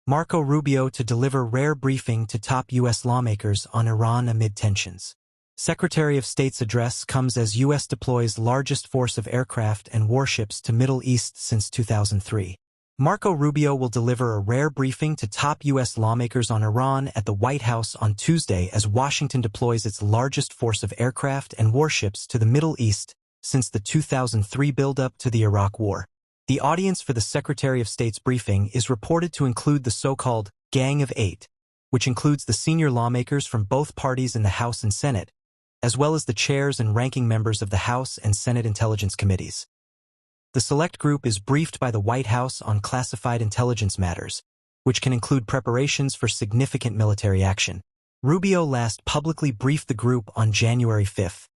Marco Rubio to deliver rare briefing to top U.S. lawmakers on Iran amid tensions. Secretary of State's address comes as U.S. deploys largest force of aircraft and warships to Middle East since 2003. Marco Rubio will deliver a rare briefing to top U.S. lawmakers on Iran at the White House on Tuesday as Washington deploys its largest force of aircraft and warships to the Middle East since the 2003 buildup to the Iraq War. The audience for the Secretary of State's briefing is reported to include the so-called Gang of Eight, which includes the senior lawmakers from both parties in the House and Senate, as well as the chairs and ranking members of the House and Senate Intelligence Committees. The select group is briefed by the White House on classified intelligence matters, which can include preparations for significant military action. Rubio last publicly briefed the group on January 5,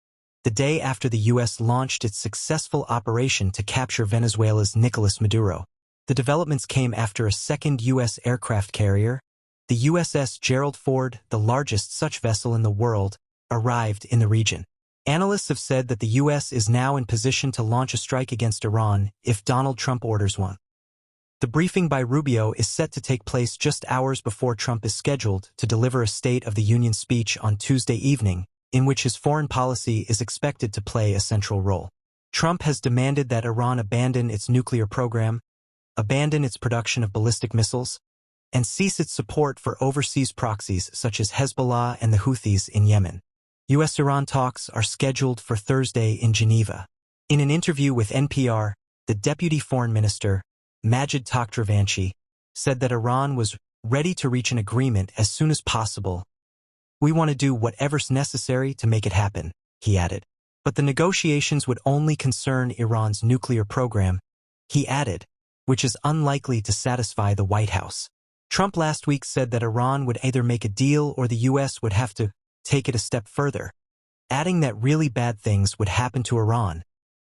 the day after the U.S. launched its successful operation to capture Venezuela's Nicolás Maduro. The developments came after a second U.S. aircraft carrier, the USS Gerald Ford, the largest such vessel in the world, arrived in the region. Analysts have said that the U.S. is now in position to launch a strike against Iran if Donald Trump orders one. The briefing by Rubio is set to take place just hours before Trump is scheduled to deliver a State of the Union speech on Tuesday evening, in which his foreign policy is expected to play a central role. Trump has demanded that Iran abandon its nuclear program, abandon its production of ballistic missiles, and cease its support for overseas proxies such as Hezbollah and the Houthis in Yemen. U.S.-Iran talks are scheduled for Thursday in Geneva. In an interview with NPR, the Deputy Foreign Minister, Majid Takhtravanchi, said that Iran was ready to reach an agreement as soon as possible. "We want to do whatever's necessary to make it happen," he added. But the negotiations would only concern Iran's nuclear program, he added, which is unlikely to satisfy the White House. Trump last week said that Iran would either make a deal or the U.S. would have to take it a step further, adding that really bad things would happen to Iran,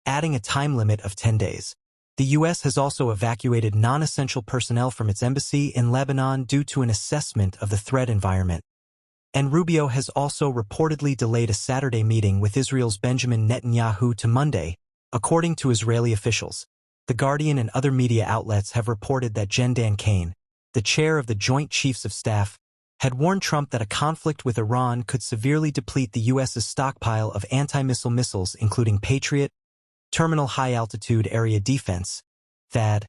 adding a time limit of 10 days. The U.S. has also evacuated non-essential personnel from its embassy in Lebanon due to an assessment of the threat environment. And Rubio has also reportedly delayed a Saturday meeting with Israel's Benjamin Netanyahu to Monday, according to Israeli officials. The Guardian and other media outlets have reported that Dan Kane, the chair of the Joint Chiefs of Staff, had warned Trump that a conflict with Iran could severely deplete the U.S.'s stockpile of anti-missile missiles including Patriot, Terminal High-Altitude Area Defense, THAAD,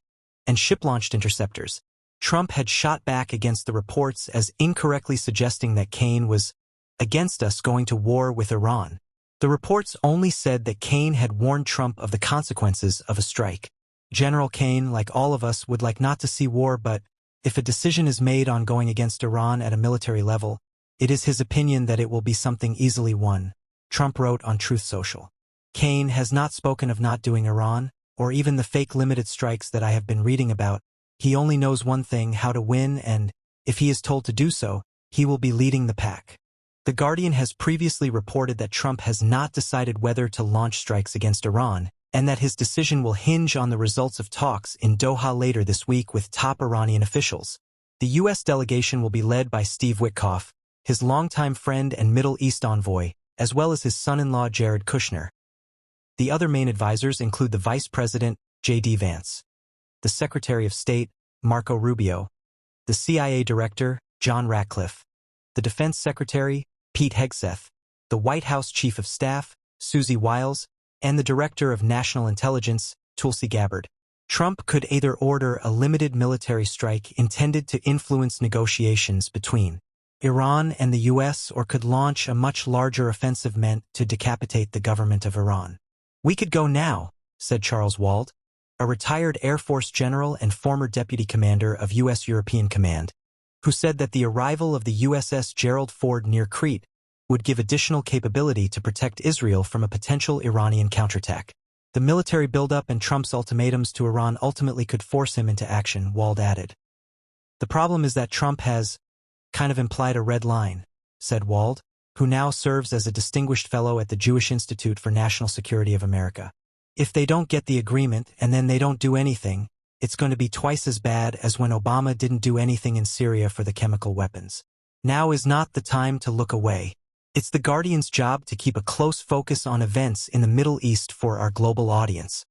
and ship-launched interceptors. Trump had shot back against the reports as incorrectly suggesting that Kane was against us going to war with Iran. The reports only said that Kane had warned Trump of the consequences of a strike. General Kane, like all of us, would like not to see war, but if a decision is made on going against Iran at a military level, it is his opinion that it will be something easily won, Trump wrote on Truth Social. Kane has not spoken of not doing Iran, or even the fake limited strikes that I have been reading about. He only knows one thing, how to win, and, if he is told to do so, he will be leading the pack. The Guardian has previously reported that Trump has not decided whether to launch strikes against Iran, and that his decision will hinge on the results of talks in Doha later this week with top Iranian officials. The U.S. delegation will be led by Steve Witkoff, his longtime friend and Middle East envoy, as well as his son-in-law Jared Kushner. The other main advisors include the Vice President, J.D. Vance, the Secretary of State, Marco Rubio, the CIA Director, John Ratcliffe, the Defense Secretary, Pete Hegseth, the White House Chief of Staff, Susie Wiles, and the Director of National Intelligence, Tulsi Gabbard. Trump could either order a limited military strike intended to influence negotiations between Iran and the U.S. or could launch a much larger offensive meant to decapitate the government of Iran. "We could go now," said Charles Wald, a retired Air Force general and former deputy commander of U.S. European Command, who said that the arrival of the USS Gerald Ford near Crete would give additional capability to protect Israel from a potential Iranian counterattack. The military buildup and Trump's ultimatums to Iran ultimately could force him into action, Wald added. "The problem is that Trump has kind of implied a red line," said Wald, who now serves as a distinguished fellow at the Jewish Institute for National Security of America. "If they don't get the agreement and then they don't do anything, it's going to be twice as bad as when Obama didn't do anything in Syria for the chemical weapons. Now is not the time to look away. It's the Guardian's job to keep a close focus on events in the Middle East for our global audience,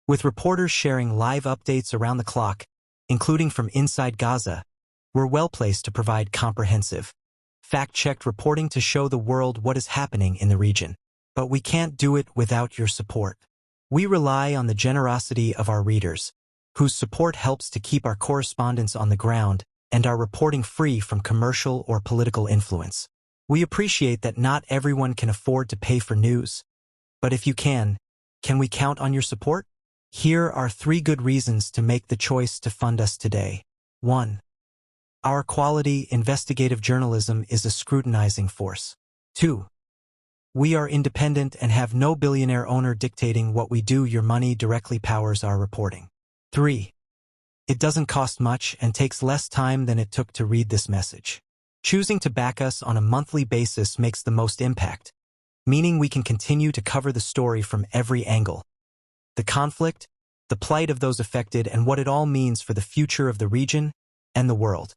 with reporters sharing live updates around the clock, including from inside Gaza, We're well-placed to provide comprehensive, fact-checked reporting to show the world what is happening in the region. But we can't do it without your support. We rely on the generosity of our readers, whose support helps to keep our correspondents on the ground and our reporting free from commercial or political influence. We appreciate that not everyone can afford to pay for news. But if you can we count on your support? Here are 3 good reasons to make the choice to fund us today. 1. Our quality investigative journalism is a scrutinizing force. 2. We are independent and have no billionaire owner dictating what we do. Your money directly powers our reporting. 3. It doesn't cost much and takes less time than it took to read this message. Choosing to back us on a monthly basis makes the most impact, meaning we can continue to cover the story from every angle. The conflict, the plight of those affected, and what it all means for the future of the region and the world.